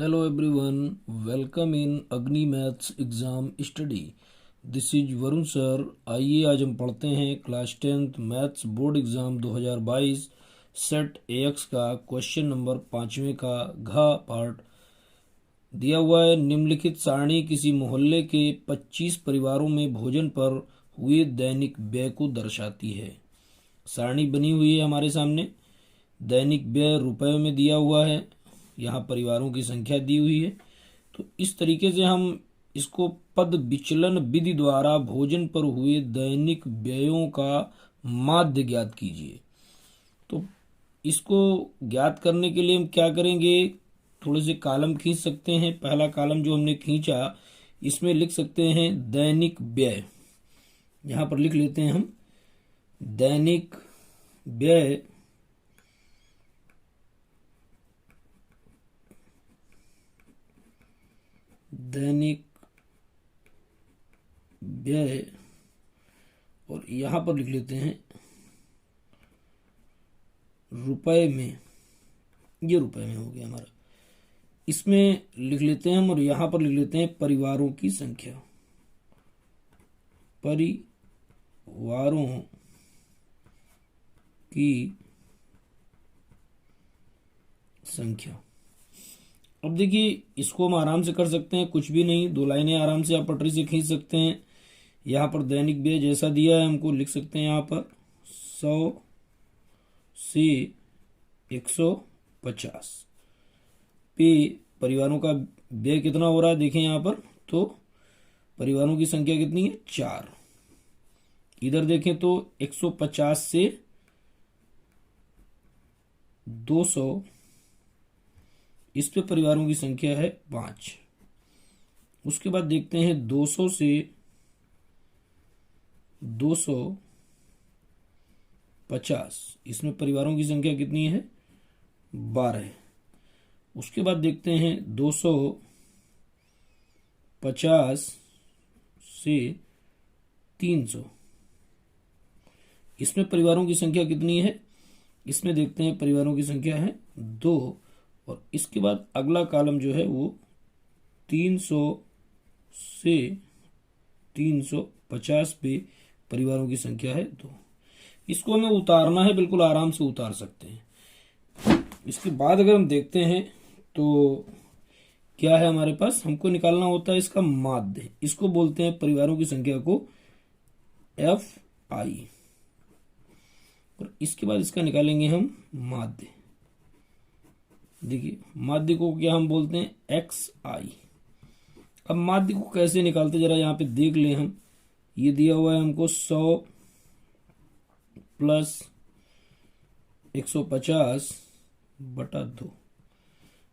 Hello everyone, welcome in अग्नि maths exam study. This is Varun sir. आइए आज हम पढ़ते हैं class 10th maths board exam 2022 set AX का क्वेश्चन नंबर 5वें का घ पार्ट। दिया हुआ है निम्नलिखित सारणी किसी मोहल्ले के 25 परिवारों में भोजन पर हुए दैनिक व्यय को दर्शाती है। सारणी बनी हुई है हमारे सामने। दैनिक व्यय रुपए में दिया हुआ है, यहाँ परिवारों की संख्या दी हुई है। तो इस तरीके से हम इसको पद विचलन विधि द्वारा भोजन पर हुए दैनिक व्ययों का माध्य ज्ञात कीजिए। तो इसको ज्ञात करने के लिए हम क्या करेंगे, थोड़े से कॉलम खींच सकते हैं। पहला कॉलम जो हमने खींचा इसमें लिख सकते हैं दैनिक व्यय। यहाँ पर लिख लेते हैं हम दैनिक व्यय दैनिक व्यय और यहां पर लिख लेते हैं रुपए में। ये रुपए में हो गया हमारा। इसमें लिख लेते हैं हम और यहां पर लिख लेते हैं परिवारों की संख्या। परिवारों की संख्या। अब देखिए इसको हम आराम से कर सकते हैं, कुछ भी नहीं, दो लाइनें आराम से आप पटरी से खींच सकते हैं। यहाँ पर दैनिक व्यय जैसा दिया है हमको लिख सकते हैं यहाँ पर 100 से 150 पे परिवारों का व्यय कितना हो रहा है देखें यहाँ पर। तो परिवारों की संख्या कितनी है, 4। इधर देखें तो 150 से 200, इस पे परिवारों की संख्या है 5। उसके बाद देखते हैं 200 से 250, इसमें परिवारों की संख्या कितनी है, 12। उसके बाद देखते हैं 250 से 300, इसमें परिवारों की संख्या कितनी है, इसमें देखते हैं परिवारों की संख्या है 2। और इसके बाद अगला कॉलम जो है वो 300 से 350 पे परिवारों की संख्या है 2। इसको हमें उतारना है, बिल्कुल आराम से उतार सकते हैं। इसके बाद अगर हम देखते हैं तो क्या है हमारे पास, हमको निकालना होता है इसका माध्य। इसको बोलते हैं परिवारों की संख्या को FI और इसके बाद इसका निकालेंगे हम माध्य। देखिए माध्य को क्या हम बोलते हैं XI। अब माध्य को कैसे निकालते जरा यहाँ पे देख लें हम। ये दिया हुआ है हमको 100 प्लस 150 बटा 2।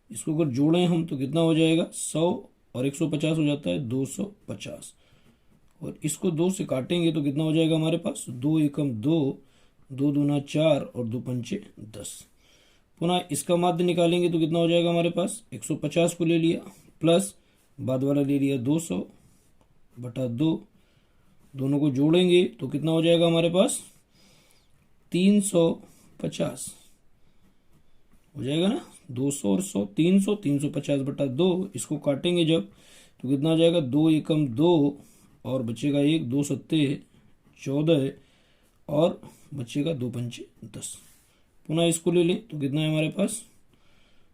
इसको अगर जोड़ें हम तो कितना हो जाएगा, 100 और 150 हो जाता है 250। और इसको 2 से काटेंगे तो कितना हो जाएगा हमारे पास, 2 एकम 2, 2 दूना 4 और 2 पंचे 10। पुनः इसका माध्य निकालेंगे तो कितना हो जाएगा हमारे पास, 150 को ले लिया प्लस बाद वाला ले लिया 200 बटा 2। दोनों को जोड़ेंगे तो कितना हो जाएगा हमारे पास, 350 हो जाएगा ना। 200 और 100 300, 350 बटा 2। इसको काटेंगे जब तो कितना हो जाएगा, 2 एकम 2 और बचेगा 1, 2 सत्ते 14 और बचेगा 2 पंचे 10। पुनः इसको ले लें तो कितना है हमारे पास,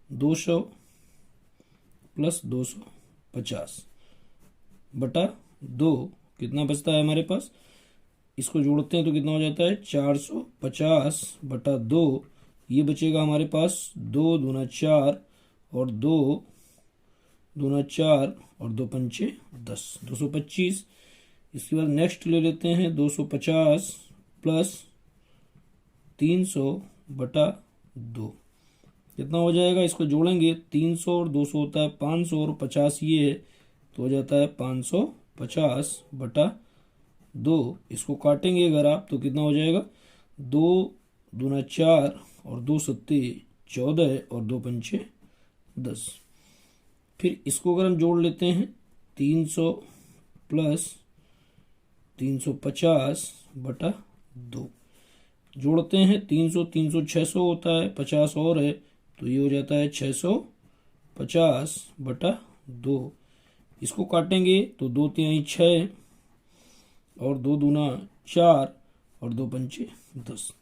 200 प्लस 250 बटा 2। कितना बचता है हमारे पास, इसको जोड़ते हैं तो कितना हो जाता है, 450 बटा 2। ये बचेगा हमारे पास 2 दूना 4 और 2 दूना 4 और 2 पंचे 10, 225। इसके बाद नेक्स्ट ले लेते हैं 250 प्लस 300 बटा 2। कितना हो जाएगा, इसको जोड़ेंगे 300 और 200 होता है 500 और 50 ये है तो हो जाता है 550 बटा 2। इसको काटेंगे अगर आप तो कितना हो जाएगा, 2 दूना 4 और 2 सत्ते 14 और 2 पंचे 10। फिर इसको अगर हम जोड़ लेते हैं 300 प्लस 350 बटा 2, जोड़ते हैं 300 300 600 होता है, 50 और है तो ये हो जाता है 50/2। इसको काटेंगे तो 2 तिहाई 6 और 2 दूना 4 और 2 पंचे 10।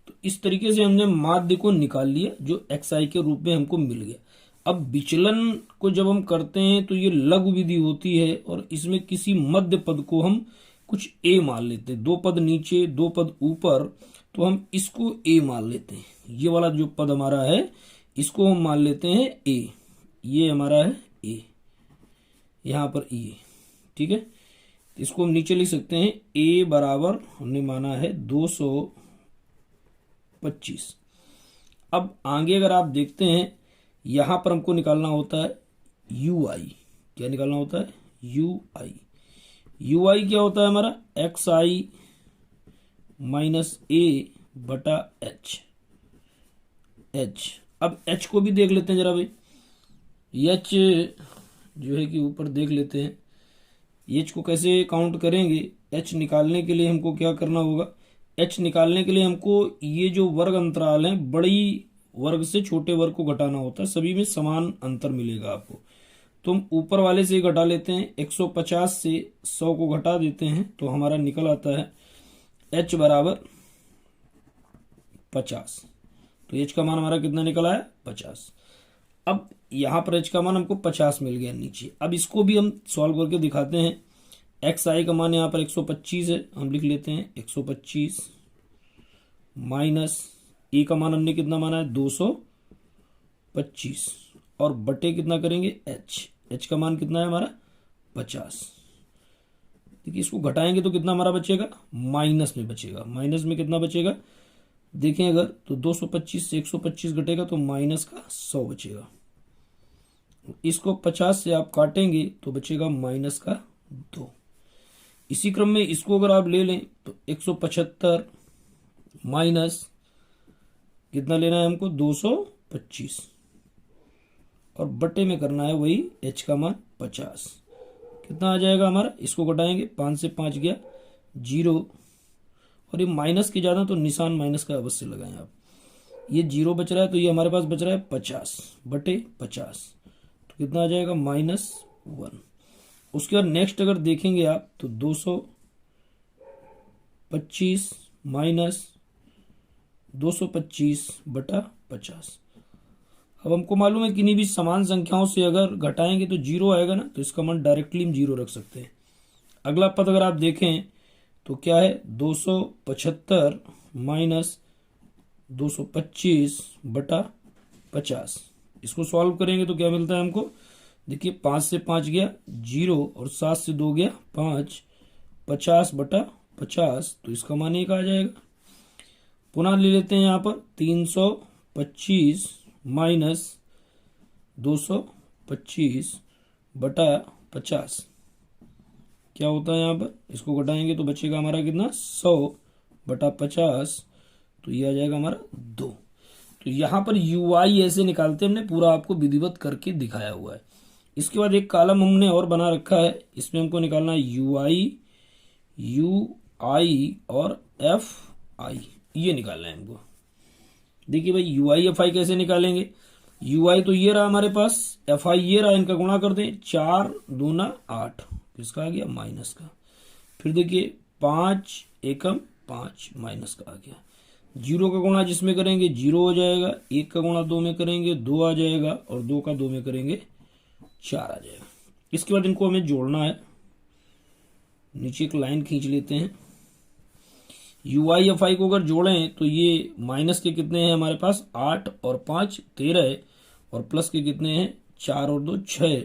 तो इस तरीके से हमने माध्य को निकाल लिया जो xi के रूप में हमको मिल गया। अब विचलन को जब हम करते हैं तो ये लघु विधि होती है और इसमें किसी मध्य पद को हम कुछ a मान लेते हैं। 2 पद नीचे 2 पद ऊपर, तो हम इसको a मान लेते हैं। ये वाला जो पद हमारा है इसको हम मान लेते हैं a। ये हमारा है a, यहां पर a, ठीक है। इसको हम नीचे लिख सकते हैं a बराबर हमने माना है 225। अब आगे अगर आप देखते हैं यहां पर हमको निकालना होता है ui। क्या निकालना होता है? ui। ui क्या होता है हमारा? xi माइनस a बटा h। अब h को भी देख लेते हैं जरा भाई। h जो है कि ऊपर देख लेते हैं। h को कैसे काउंट करेंगे? h निकालने के लिए हमको क्या करना होगा? h निकालने के लिए हमको ये जो वर्ग अंतराल है बड़ी वर्ग से छोटे वर्ग को घटाना होता है। सभी में समान अंतर मिलेगा आपको। तो हम ऊपर वाले से घटा लेते हैं। 150 से 100 को घटा देते हैं तो हमारा निकल आता है h बराबर 50। तो h का मान हमारा कितना निकला है? 50। अब यहां पर h का मान हमको 50 मिल गया नीचे। अब इसको भी हम सॉल्व करके दिखाते हैं। xi का मान यहाँ पर 125 है, हम लिख लेते हैं 125 माइनस a का मान हमने कितना माना है? 225 और बटे कितना करेंगे? h का मान कितना है हमारा? 50। देखिए इसको घटाएंगे तो कितना हमारा बचेगा? माइनस में बचेगा। माइनस में कितना बचेगा देखें अगर, तो 225 से 125 घटेगा तो माइनस का 100 बचेगा। इसको 50 से आप काटेंगे तो बचेगा माइनस का 2। इसी क्रम में इसको अगर आप ले लें तो 175 माइनस कितना लेना है हमको? 225 और बटे में करना है वही h का मान 50। कितना आ जाएगा हमारा? इसको घटाएंगे, 5 से 5 गया 0 और ये माइनस के ज्यादा तो निशान माइनस का अवश्य लगाएं आप। ये 0 बच रहा है तो ये हमारे पास बच रहा है 50 बटे 50। तो कितना आ जाएगा? -1। उसके बाद नेक्स्ट अगर देखेंगे आप तो 225 माइनस 225 बटा 50। अब हमको मालूम है किन्हीं भी समान संख्याओं से अगर घटाएंगे तो 0 आएगा ना, तो इसका मान डायरेक्टली हम 0 रख सकते हैं। अगला पद अगर आप देखें तो क्या है? 275 माइनस 225 बटा 50। इसको सॉल्व करेंगे तो क्या मिलता है हमको? देखिए 5 से 5 गया 0 और 7 से 2 गया 5, 50 बटा 50। तो इसका मान 1 आ जाएगा। पुनः ले लेते हैं यहाँ पर 325 माइनस 225 बटा 50। क्या होता है यहाँ पर? इसको घटाएंगे तो बचेगा हमारा कितना? 100 बटा 50। तो ये आ जाएगा हमारा 2। तो यहाँ पर ui ऐसे निकालते हमने पूरा आपको विधिवत करके दिखाया हुआ है। इसके बाद एक कॉलम हमने और बना रखा है, इसमें हमको निकालना है ui और fi। ये निकालना है हमको। देखिए भाई ui fi कैसे निकालेंगे? ui तो ये रहा हमारे पास, fi ये रहा, इनका गुणा कर दें 4 दूना 8, किसका आ गया? माइनस का। फिर देखिए 5 एकम 5 माइनस का आ गया। 0 का गुणा जिसमें करेंगे 0 हो जाएगा, 1 का गुणा 2 में करेंगे 2 आ जाएगा और 2 का 2 में करेंगे 4 आ जाएगा। इसके बाद इनको हमें जोड़ना है। नीचे एक लाइन खींच लेते हैं। ui fi को अगर जोड़ें तो ये माइनस के कितने हैं हमारे पास? 8 और 5 13 और प्लस के कितने हैं? 4 और 2 6।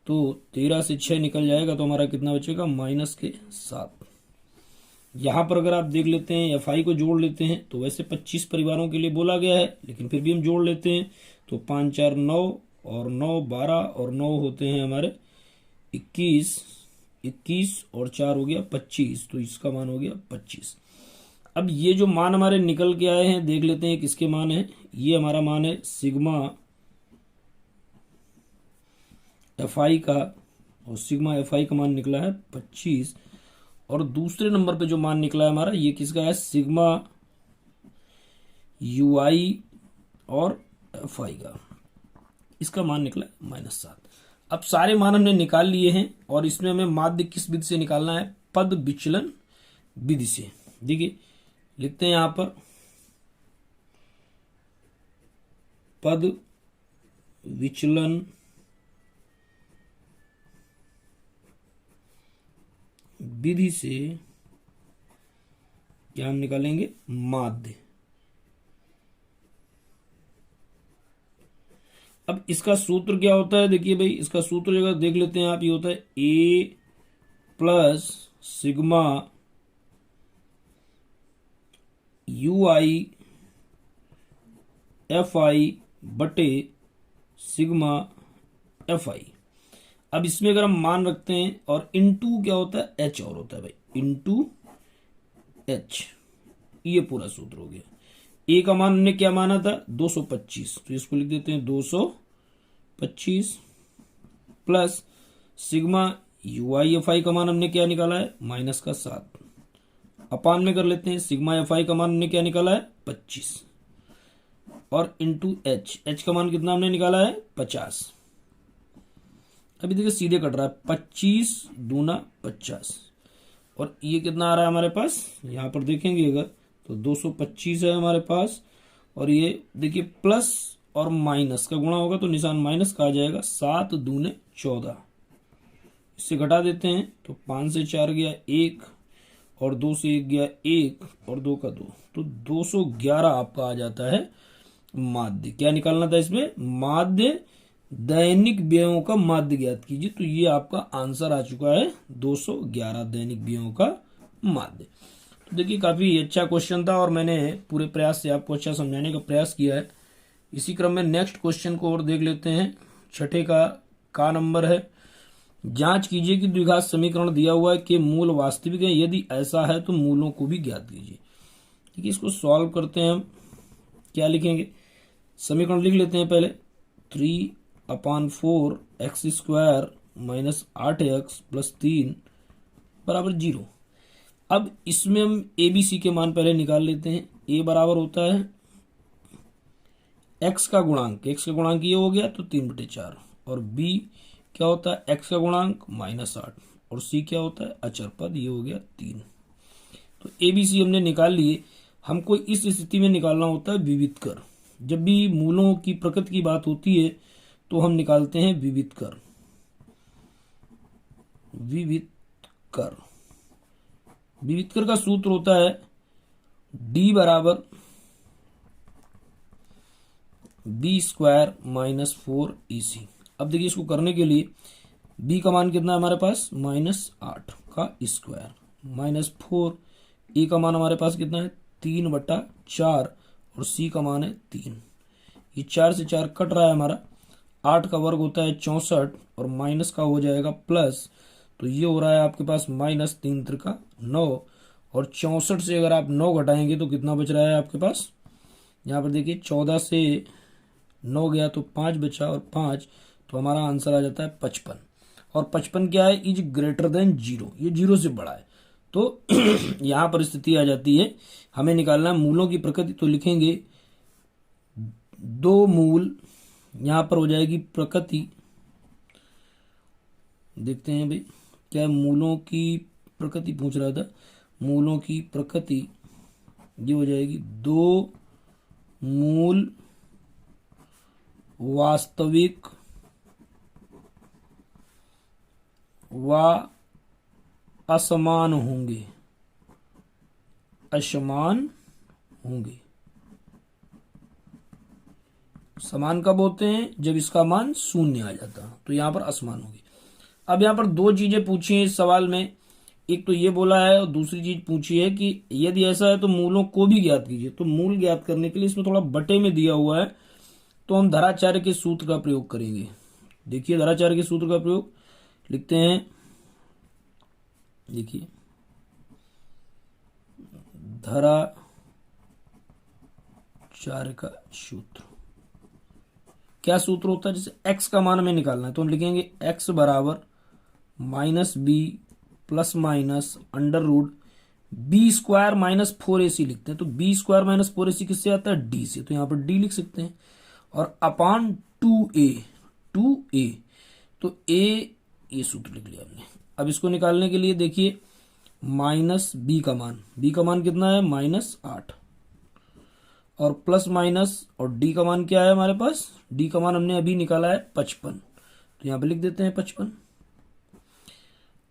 तो 13 से 6 निकल जाएगा तो हमारा कितना बचेगा? माइनस के 7। यहां पर अगर आप देख लेते हैं fi को जोड़ लेते हैं तो वैसे 25 परिवारों के लिए बोला गया है, लेकिन फिर भी हम जोड़ लेते हैं तो 5 4 9 और 9 12 और 9 होते हैं हमारे 21, 21 और 4 हो गया 25। तो इसका मान हो गया 25। अब ये जो मान हमारे निकल के आए हैं देख लेते हैं किसके मान है। ये हमारा मान है सिग्मा fi का, और सिग्मा fi का मान निकला है 25। और दूसरे नंबर पे जो मान निकला है हमारा ये किसका है? सिग्मा ui और fi का। इसका मान निकला -7। अब सारे मान हमने निकाल लिए हैं और इसमें हमें माध्य किस विधि से निकालना है, पद विचलन विधि से। देखिए लिखते हैं यहां पर पद विचलन विधि से क्या हम निकालेंगे, माध्य। अब इसका सूत्र क्या होता है, देखिए भाई इसका सूत्र अगर देख लेते हैं आप, ये होता है a plus sigma UI FI बटे सिग्मा FI। अब इसमें अगर हम मान रखते हैं और इनटू क्या होता है, H और होता है भाई, इनटू H, ये पूरा सूत्र हो गया। ए का मान हमने क्या माना था, 225, तो इसको लिख देते हैं 225 प्लस सिग्मा UIFI का मान हमने क्या निकाला है, -7, अपान में कर लेते हैं सिग्मा FI का मान हमने क्या निकाला है 25 और इंटू H का मान कितना हमने निकाला है 50। अभी देखिए सीधे कट रहा है, 25 दूना 50 और ये कितना आ रहा है हमारे पास, यहां पर देखेंगे अगर तो 225 है हमारे पास, और ये देखिए प्लस और माइनस का गुणा होगा तो निशान माइनस का आ जाएगा, 7 दूने 14, इससे घटा देते हैं तो 5 से 4 गया 1 और 2 से 1 गया 1 और 2 का 2, तो 211 आपका आ जाता है माध्य। क्या निकालना था इसमें, माध्य, दैनिक व्ययों का माध्य ज्ञात कीजिए, तो ये आपका आंसर आ चुका है 211 दैनिक व्ययों का माध्य। तो देखिए काफी अच्छा क्वेश्चन था और मैंने पूरे प्रयास से आपको अच्छा समझाने का प्रयास किया है। इसी क्रम में नेक्स्ट क्वेश्चन को और देख लेते हैं। छठे का नंबर है, जांच कीजिए कि द्विघात समीकरण दिया हुआ है कि मूल वास्तविक है, यदि ऐसा है तो मूलों को भी ज्ञात कीजिए। ठीक है, इसको सॉल्व करते हैं हम। क्या लिखेंगे, समीकरण लिख लेते हैं पहले, 3/4 x square minus 8x plus 3 बराबर 0। अब इसमें हम ABC के मान पहले निकाल लेते हैं। A बराबर होता है x का गुणांक, ये हो गया तो 3/4, और B क्या होता है x का गुणांक -8, और C क्या होता है अचर पद, ये हो गया 3। तो ABC हमने निकाल लिए। हमको इस स्थिति में निकालना होता है विविध कर। जब भी मूलों की प्रकृति की बात होती है तो हम निकालते हैं विविध कर। विविध कर का सूत्र होता है D बराबर B स्क्वायर माइनस 4AC। अब देखिए इसको करने के लिए B का मान कितना है हमारे पास, -8 का स्क्वायर माइनस 4, A का मान हमारे पास कितना है 3/4 और C का मान है 3। ये 4 से 4 कट रहा है हमारा, 8 का वर्ग होता है 64 और माइनस का हो जाएगा प्लस, तो ये हो रहा है आपके पास -3 त्रिका 9, और 64 से अगर आप 9 घटाएंगे तो कितना बच रहा है आपके पास, यहाँ पर देखिए 14 से 9 गया तो 5 बचा, और 5 तो हमारा आंसर आ जाता है 55। और 55 क्या है, इज ग्रेटर देन 0, ये 0 से बड़ा है। तो यहाँ पर स्थिति आ जाती है, हमें निकालना है मूलों की प्रकृति। तो लिखेंगे 2 मूल, यहाँ पर हो जाएगी प्रकृति, देखते हैं भाई क्या मूलों की प्रकृति पूछ रहा था, मूलों की प्रकृति ये हो जाएगी 2 मूल वास्तविक व असमान होंगे, समान कब होते हैं, जब इसका मान 0 आ जाता, तो यहां पर असमान होगी। अब यहां पर 2 चीजें पूछी हैं इस सवाल में, एक तो ये बोला है और दूसरी चीज पूछी है कि यदि ऐसा है तो मूलों को भी ज्ञात कीजिए। तो मूल ज्ञात करने के लिए इसमें थोड़ा बटे में दिया हुआ है, तो हम धराचार्य के सूत्र का प्रयोग करेंगे। देखिए धराचार्य के सूत्र का प्रयोग लिखते हैं, देखिए धराचार्य का सूत्र क्या सूत्र होता है, जैसे x का मान हमें निकालना है तो हम लिखेंगे x बराबर -b plus minus under root b square minus 4ac लिखते हैं। तो b स्क्वायर माइनस 4ac किससे आता है, d से, तो यहाँ पर d लिख सकते हैं, और अपान 2a, 2a, तो a ये सूत्र लिख लिया हमने। अब इसको निकालने के लिए देखिए माइनस b का मान कितना है -8, और प्लस माइनस और d का मान क्या है हमारे पास, d का मान हमने अभी निकाला है 55, तो यहां पे लिख देते हैं 55,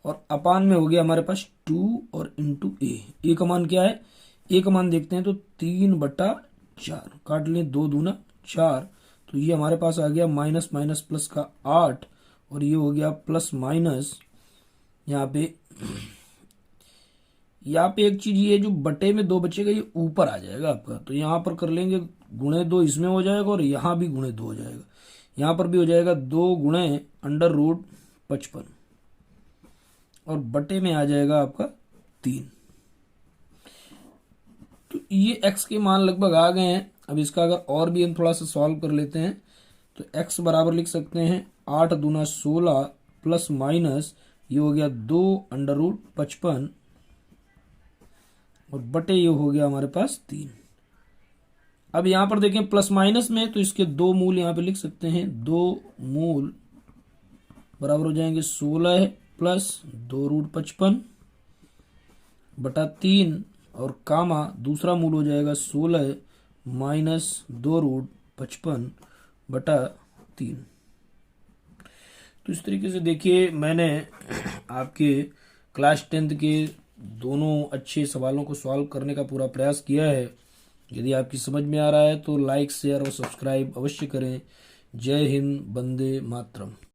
और अपान में हो गया हमारे पास 2 और इंटू ए का मान क्या है, ए का मान देखते हैं तो 3/4, काट लें 2 दूना 4, तो ये हमारे पास आ गया माइनस माइनस प्लस का 8, और ये हो गया प्लस माइनस, यहाँ पे एक चीज ये जो बटे में 2 बचेगा ये ऊपर आ जाएगा आपका, तो यहाँ पर कर लेंगे गुणे 2 इसमें हो जाएगा, और यहाँ भी गुणे 2 हो जाएगा, यहाँ पर भी हो जाएगा 2 गुणे √55, और बटे में आ जाएगा आपका 3। तो ये x के मान लगभग आ गए हैं। अब इसका अगर और भी हम थोड़ा सा सॉल्व कर लेते हैं तो x बराबर लिख सकते हैं 8 दूना 16 प्लस माइनस ये हो गया 2√55, और बटे ये हो गया हमारे पास 3। अब यहां पर देखें प्लस माइनस में, तो इसके 2 मूल यहां पे लिख सकते हैं, 2 मूल बराबर हो जाएंगे 16 प्लस 2√55 बटा 3, और कामा दूसरा मूल हो जाएगा 16 माइनस 2√55 बटा 3। तो इस तरीके से देखिए मैंने आपके क्लास 10th के दोनों अच्छे सवालों को सॉल्व करने का पूरा प्रयास किया है। यदि आपकी समझ में आ रहा है तो लाइक शेयर और सब्सक्राइब अवश्य करें। जय हिंद, वंदे मातरम।